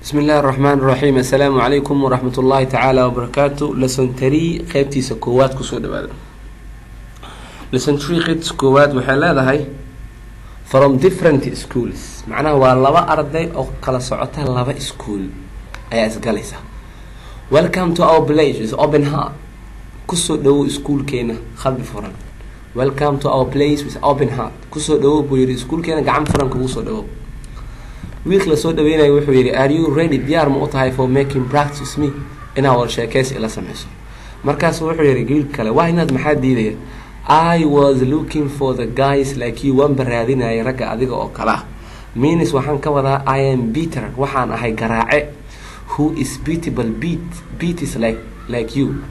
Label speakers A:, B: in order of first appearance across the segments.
A: بسم الله الرحمن الرحيم. السلام عليكم ورحمة الله تعالى وبركاته. lesson 3 qaybtiisa koowaad kusoo dhawaada. lesson 3 qaybtiisa koowaad waxay leedahay from different schools, macnaha waa laba arday oo kala socota laba school ayaa isgalaysa. welcome to our place with open heart. kusoo dhawow iskuulkeena qalbi furan. welcome to our place with open heart. kusoo dhawow buu yiri iskuulkeena gacan furan kugu soo dhawow. wiilka la soo dhaweynayo wuxuu yiri are you ready, diyaar ma u tahay for making practice with me, inaa war sheekaysi ila sameyso. markaas wuxuu yiri wiil kale why not, maxaa diidaya? I was looking for the guys like you, waan baraadinayay ragga adiga oo kala means waxaan ka wadaa I am beater, waxaan ahay garaace. who is beatable, beat is like you,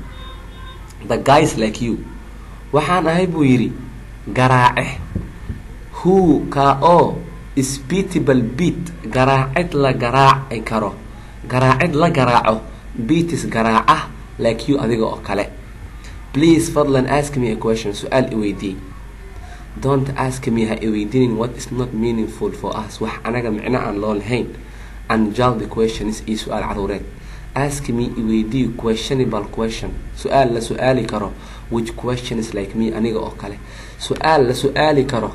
A: the guys like you. waxaan ahay buu yiri garaace. who ka oo is beatable, beat garaacid la garaaci karo, garaacid la garaaco. beat is garaaca like you adiga oo kale. please fadlan ask me a question, su'aal iweydii. don't ask me, ha iweydiinin what is not meaningful for us, wax anaga micno aan loo lahayn. and judge the question is ii su'aal caruureed. ask me iweydii questionable question, su'aal la su'aali karo. which question is like me, aniga oo kale. su'aal la su'aali karo,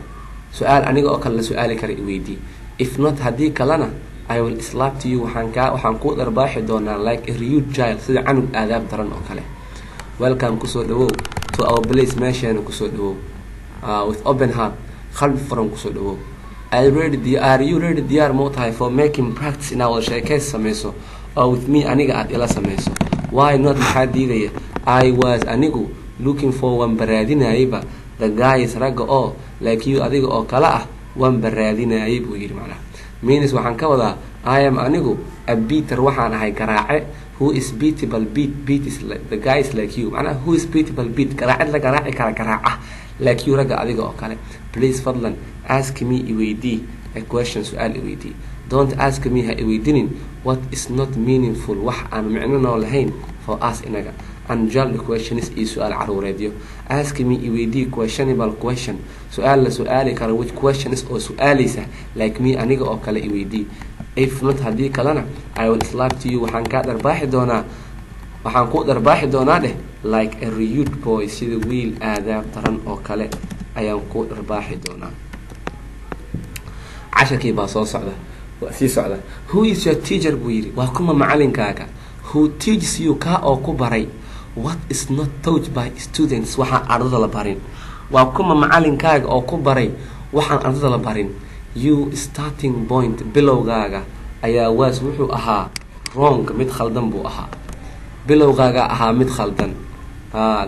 A: su'aal aniga oo kale la su'aali kara iweydii. if not haddii kalena I will slap to you, waxaan ku darbaaxi doonaa like a rude child, sida canug aadaab daran oo kale. welcome kusoo dhawow to our place, meesheena kusoo dhawow with open heart, qalbi furan kusoo dhawow. are you ready, diyaar ma u tahay for making practice, inaa wada sheekays sameyso oo with me aniga aad ila sameyso. why not, maxaa diidaya? I was anigu looking for, waan baraadinayayba the guys ragga oo like you adiga oo kala ah, waan baraadinayay buu yiri. macnaha means waxaan ka wadaa I am anigu a beater, waxaan ahay garaace. who is beatable, beat is like the guys like you, macnaha who is beatable, beat garaacid la garaaci kara garaaca like you ragga adiga oo kale. please fadlan ask me iweydii a question, su'aal iweydii. don't ask me, ha iweydinin what is not meaningful, wax aan micno noo lahayn for us inaga. and judge the question is ii su'aal caruureedyo. ask me iweydii questionable question, su'aal la su'aali karo. which question is oo su'aalaysa like me aniga oo kale iweydii. if not haddii kalena I will slap to you, waxaan ku darbaaxi doonaa dheh like a rude boy, sida wiil aadaab daran oo kale ayaan ku darbaaxi doonaa. casharkii baa soo socda, waa sii socda. who is your teacher buu yiri, waa kuma macalinkaaga. who teaches you, kaa oo ku baray what is not taught by students, waxaan ardada la barin. waa kuma macalinkaaga oo ku baray waxaan ardada la barin. you starting point, bilowgaaga ayaa was wuxuu ahaa wrong, mid khaldan buu ahaa. bilowgaaga ahaa mid khaldan.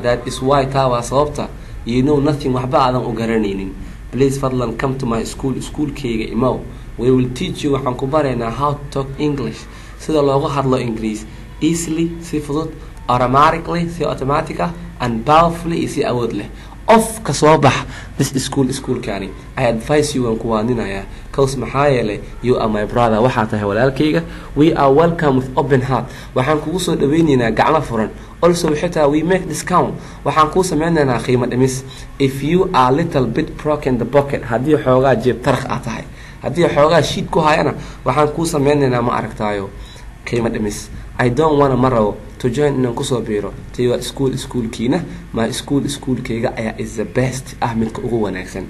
A: that is why, taa waa sababta you know nothing, waxba aadan u garanaynin. please fadlan come to my school, iskuulkayga imow. we will teach you, waxaan ku baraynaa how to talk English, sida looga hadlo Ingiriis easily, si fudud, automatically, si automatic ah, and powerfully, iyo si awood leh. of ka soo bax this schoolkaani. I advise you, waan ku waaninaya cause maxaa yeelay you are my brother, waxaa tahay walaalkayga. we are welcome with open heart, waxaan kugu soo dhaweynaynaa gacmo furan. also xitaa we make discount, waxaan kuu sameynaynaa qiimo dhimis. if you are little bit broken the pocket, haddii xoogaa jeeb tarakh ah tahay, haddii xoogaa shiid ku hayana waxaan kuu sameynaynaa ma aragtaayo qiimo dhimis. I don't wanna ma rabo to join inaan kusoo biiro to your schoolkiina. my schoolkayga ayaa is the best, ah midka ugu wanaagsan.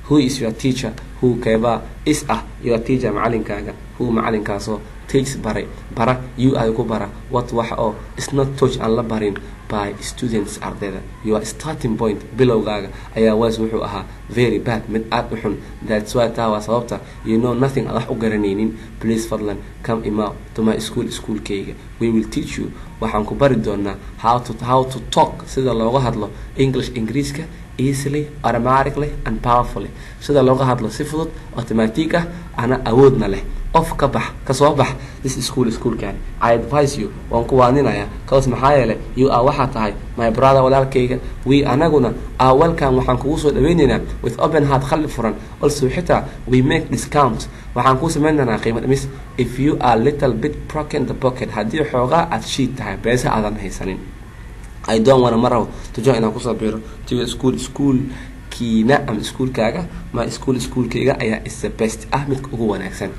A: who is your teacher, who keeba is ah your teacher, macalinkaaga. who macalinkaasoo teaches bara you ay ku bara what wax oo is not taught aan la barin by students, ardayda. your starting point, bilowgaaga ayaa was wuxuu ahaa very bad, mid aad u xun. that's why, taa waa sababta you know nothing, aad wax u garanaynin. please fadlan come imow to my schoolkayga. we will teach you, waxaan ku bari doonaa how to talk, sida looga hadlo Ingiriiska easily, automatically and powerfully, sida looga hadlo si fudud, automatic ah, ana awoodna leh. of ka bax, ka soo bax this schoolkaani. I advise you, waan ku waaninaya cause maxaa yeelay you are, waxaa tahay my brother, walaalkayga. we anaguna are welcome, waxaan kugu soo dhaweynaynaa with open heart, qalbi furan. also xitaa we make discount, waxaan kuu sameynaynaa qiimo dhimis. if you are little bit broken the pocket, haddii xoogaa aad shiid tahay, beesa aadan haysanin. I don't wanna ma rabo to join inaan kusoo biiro to your schoolkiina ama iskuulkaaga. my schoolkayga ayaa is the best, ah midka ugu wanaagsan.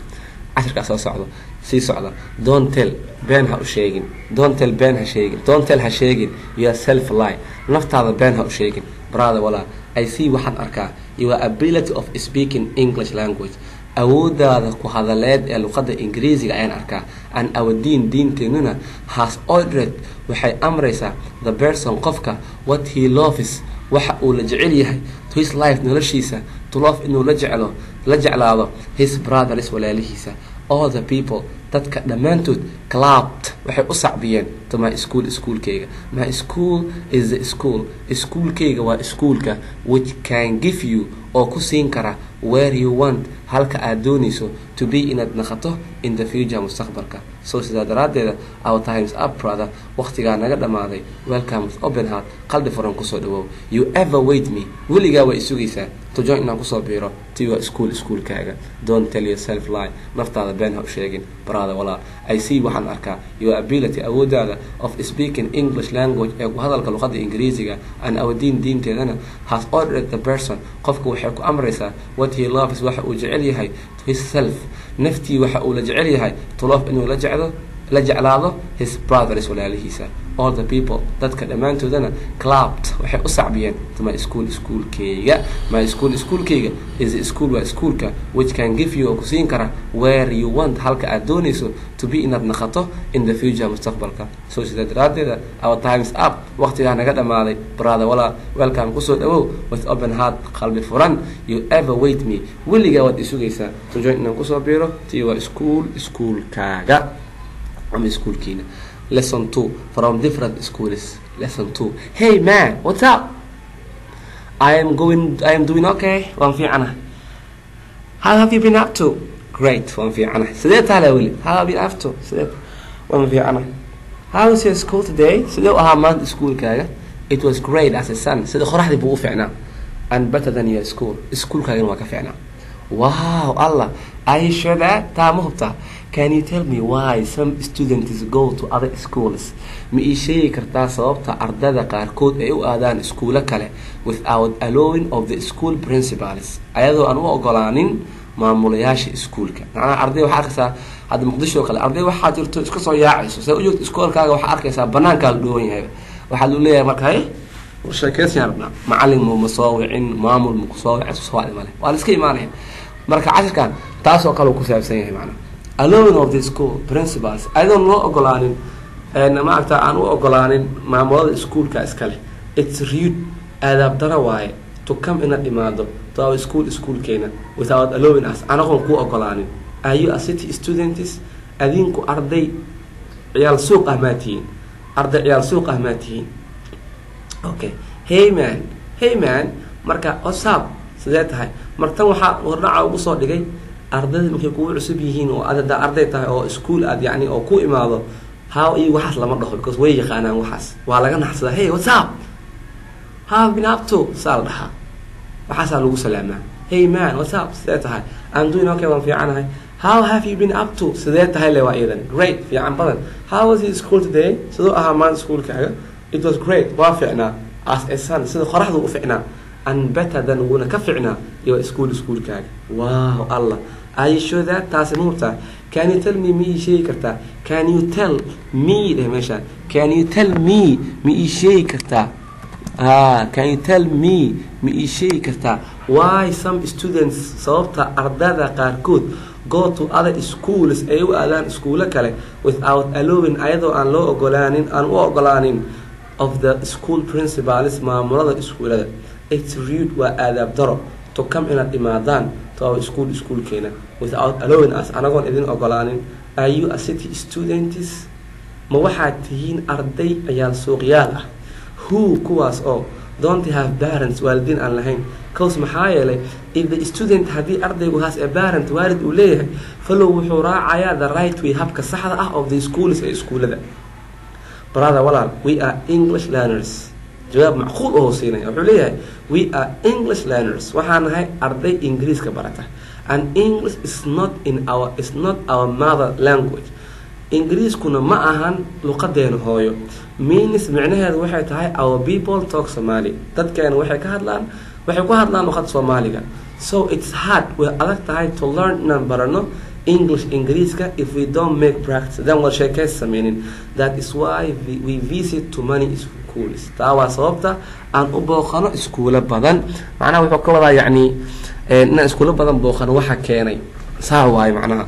A: cashirkaa soo socdo sii socda. Don't tell been ha u sheegin. Don't tell been ha sheegin. Don't tell ha sheegin yourself lie. Naftaada been ha u sheegin. Brother walaal, I see waxaan arkaa your ability of speaking English language. awoodaada ku hadaleed ee luqadda Ingiriisiga ayaan arkaa. And our diinteenuna has ordered waxay amraysaa the person qofka what he loves waxa uu la jecel yahay to his life noloshiisa to love inuu la jeclaado his brothers walaalihiisa. All the people dadka dhammaantood clapped waxay u sacbiyeen to my schoolkayga. My school is the schoolkayga waa schoolka which can give you oo ku siin kara where you want halka aad doonayso to be inaad naqato in the future mustaqbalka. So sidaa daraadeeda our times up brother, waqtigaa naga dhamaaday. Welcome with open heart, qalbi furan kusoo dhawow. You ever wait me weligaa waa isugaysaa to join inaan kusoo biiro to your schoolkaaga. Don't tell yourself lie, naftaada been ha u sheegin. Brother walaal, I see waxaan arkaa your ability awoodaada of speaking English language ee ku hadalka luqadda Ingiriisiga. And our diinteedana has ordered the person qofka waxay ku amraysaa what he loves waxa uu jecel yahay to himself naftii waxa uu la jecel yahay to love inuu la jeclaado his brothers walaalihiisa. All the people dadka dhammaantoodana clapped waxay u sacbiyeen to my schoolkayga. My schoolkayga is a school waa schoolka which can give you oo ku siin kara where you want halka aad doonayso to be inaad naqato in the future mustaqbalka. So sidaa daraadeeda our times up, waqtigaa naga dhamaaday. Brother walaal, welcome kusoo dhawow with open heart, qalbi furan. You ever wait me weligaa waad isugaysaa to join inaan kusoo biiro to your schoolkaaga ama schoolkiina. Lesson 2 from different schools. Lesson 2. Hey man, what's up? I am doing okay. waan fiicana. How have you been up to? Great, waan fiicana. Sidee tahay weli? How have you been up to? Sidee? waan fiicana. How was your school today? Sidee ahaa maanta schoolkaaga? It was great as a sun. Sidee qoraxdii buu u fiicnaa. And better than your school. Schoolkaagana waa ka fiicnaa. Wow, Allah. Are you sure that? Taa ma hubtaa? Can you tell me why some students go to other schools? Ma ii sheegi kartaa sababta ardada qaarkood ay u aadaan iskuulo kale without allowing of the school principals, ayadoo aan u ogolaanin maamulayaasha iskuulka. Macnaha arday waxaa arkaysaa hadda Muqdisho kale arday waxaa jirto iska soo yaacayso say u joogto iskoolkaaga waxaa arkaysaa banaanka la dhoowan yahay. Waxaa loo leeyahay marka hay sheekaysan rabnaa macallin ma soo wicin maamul ma soo wicin soo male waa la iska imaanaya. Marka casharkan taas oo kale ku saabsan yahay macnaha allowing of the school principals ayadoo loo ogolaanin maaragta aan u ogolaanin maamulada iskuulka iskale. It's rude adab dara waaye to come in imaado to our schoolkeena without allowing us anagoon ku ogolaanin. Are you a city students? adinku arday ciyaal suuq ah ma tihiin? Arday ciyaal suuq ah ma tihiin? Okay. Hey man marka whatsapp sidee tahay? martan waxaa wardhaca ugu soo dhigay ardayda markay kugu cusub yihiin oo arday tahay oo school aad yani oo ku imaado how iyo waxaas lama dhaho because way yaqaanaan waxaas waa laga naxsadaa. Hey what's up, how have been up to? saal dhaha waxaasaa lagu salaamaa. Hey man what's up, sidee tahay? I'm doing okay, waan fiicanahay. How have you been up to? sidee tahay le waa iidan great, fiican badan. How was your school today? sidoo ahaa maanta schoolkaaga? It was great, waa fiicnaa as a sun sida qoraxdu u fiicnaa. And better than una ka fiicnaa your schoolkaaga. Wow Allah, are you sure that? taasi muubtaa. Can you tell me mi ii sheegi kartaa? Can you tell me dheh meeshaan. Can you tell me mi ii sheegi kartaa? Can you tell me mi ii sheegi kartaa why some students sababta ardada qaarkood go to other schools ay u aadaan iskuulo kale without allowing ayadoo aan loo ogolaanin of the school principals maamulada iskuulada. It's rude waa aadaab daro to come inaad imaadaan to our schoolkeena without allowing us anagoon idin ogolaanin. Are you a city students? ma waxaad tihiin arday ciyaal suuqyaal ah who kuwaas oo don't have parents waalidiin aan lahayn. cause maxaa yeelay if the student haddii ardaygu has a parent waalid uu leeyahay follow wuxuu raacayaa the right way habka saxda ah of the schools ee iskuulada. brother walaal, we are English learners. jawaab macquul oo siinay wuxuu leeyahay we are English learners, waxaan nahay arday Ingiriiska barata. and English is not our mother language. Ingiriiskuna ma ahan luqadeena hooyo. means macnaheedu waxay tahay our people talk Somali, dadkeena waxay ku hadlaan luqadda Soomaaliga. so it's hard way adag tahay to learn inaan barano English Ingiriiska if we don't make practice then wal sheekaysi sameynin. That is why we visit too many schools. taa waa sababta aan u booqano iskuulo badan. macnaha wuxuu ka wadaa yacni inaan iskuulo badan booqano waxa keenay saa waaye macnaha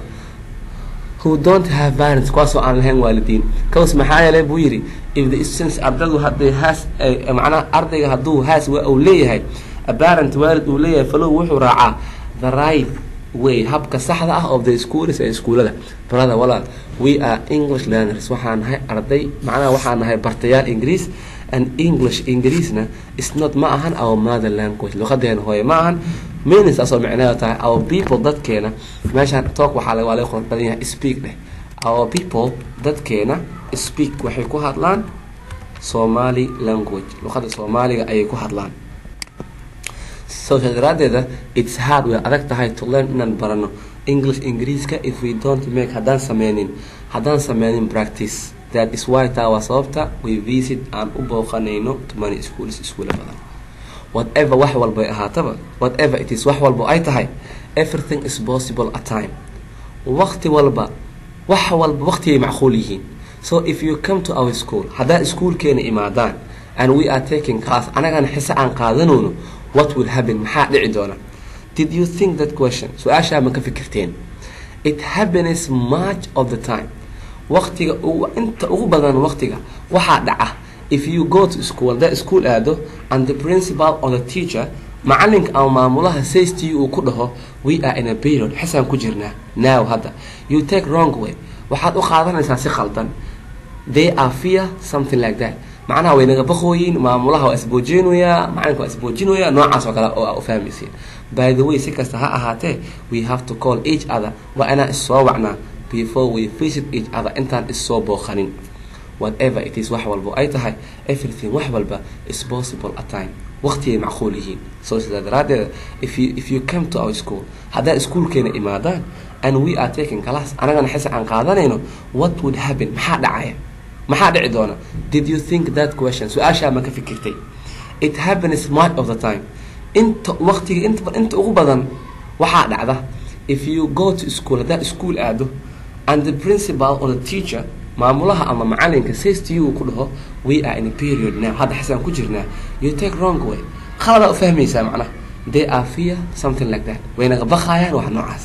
A: who don't have parents kuwaasoo aan lahayn waalidiin. kawas maxaa yeelay buu yidhi if the students ardaygu hadday has macnaha ardayga hadduu has uu leeyahay a parent waalid uu leeyahay falow wuxuu raacaa the right way habka saxda ah of the schools ee iskuulada. brother walaal we are English learners waxaan nahay arday macnaha waxaan nahay bartayaal Ingiriis and Ingiriisna is not ma ahan our mother language luqadeena hooyo ma ahan means asoo macnaheedu tahay our people dadkeena meeshaan talk waxaa laga qor badan yahay speak dheh our people dadkeena speak waxay ku hadlaan Somali language luqada Soomaaliga ayay ku hadlaan. so shadaradeeda it's hard way adag tahay to learn inaan barano English Ingiriiska if we don't make haddaan sameynin practice. that is why taa waa sababta we visit aan u booqanayno too many schools iskuula badan. whatever wax walba ahaataba whatever it is wax walba ay tahay everything is possible at time. waqti walba wax walba waqti ay macquul yihiin. so if you come to our school haddaa iskuulkeena imaadaan and we are taking class anagana xisa aan qaadanayno what will happen maxaa dhici doona. did you think that question su-aashaa ma ka fikirteen. it happens much of the time waqtiga inta ugu badan waqtiga waxaa dhaca if you go to school that school aado and the principal or the teacher macalinka ama maamulaha says to you uu ku dhaho we are in a period xisaan ku jirnaa now hadda you take wrong way waxaad u qaadanaysaa si khaldan. they are fear something like that macnaha way naga baqooyin maamulaha waa isboojinaya macalinka waa isboojinaya noocaas oo kale oo u fahmaysiin. by the way si kasta ha ahaatee we have to call each other waa inaan is-soo wacnaa before we visit each other intaan is-soo booqanin. whatever it is wax walba ay tahay everything wax walba is possible at time waqti ay macquul yihiin. so sidaa daraadeeda if you come to our school haddaa iskuulkeena imaadaan and we are taking class anagana xisa aan qaadanayno what would happen maxaa dhacaya maxaa dhici doona. did you think that question su-aashaa ma ka fikirtay. it happens much of the time inta waqtiga inta ugu badan waxaa dhacda if you go to school haddaa iskuul aado and the principal or the teacher maamulaha ama macalinka says to you ku dhaho we are in a period now hadda xisaan ku jirnaa you take wrong way khalada u fahmaysaa macnaha they are fear something like that way naga baqayaan wax noocaas.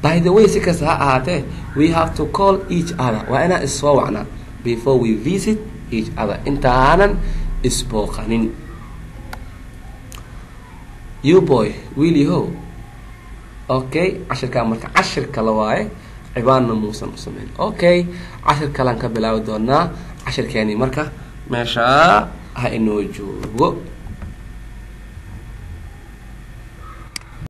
A: by the way si kasta ha ahaatee we have to call each other waa inaan is-soo wacnaa before we visit each other intaanan isbooqanin. you boy wiiliho okay cashirkaa marka cashir kale waaye cibaanna muusan u sameyn. okay cashir kalaan ka bilaabi doonaa cashirkeeni marka meesha ha inoo joogo.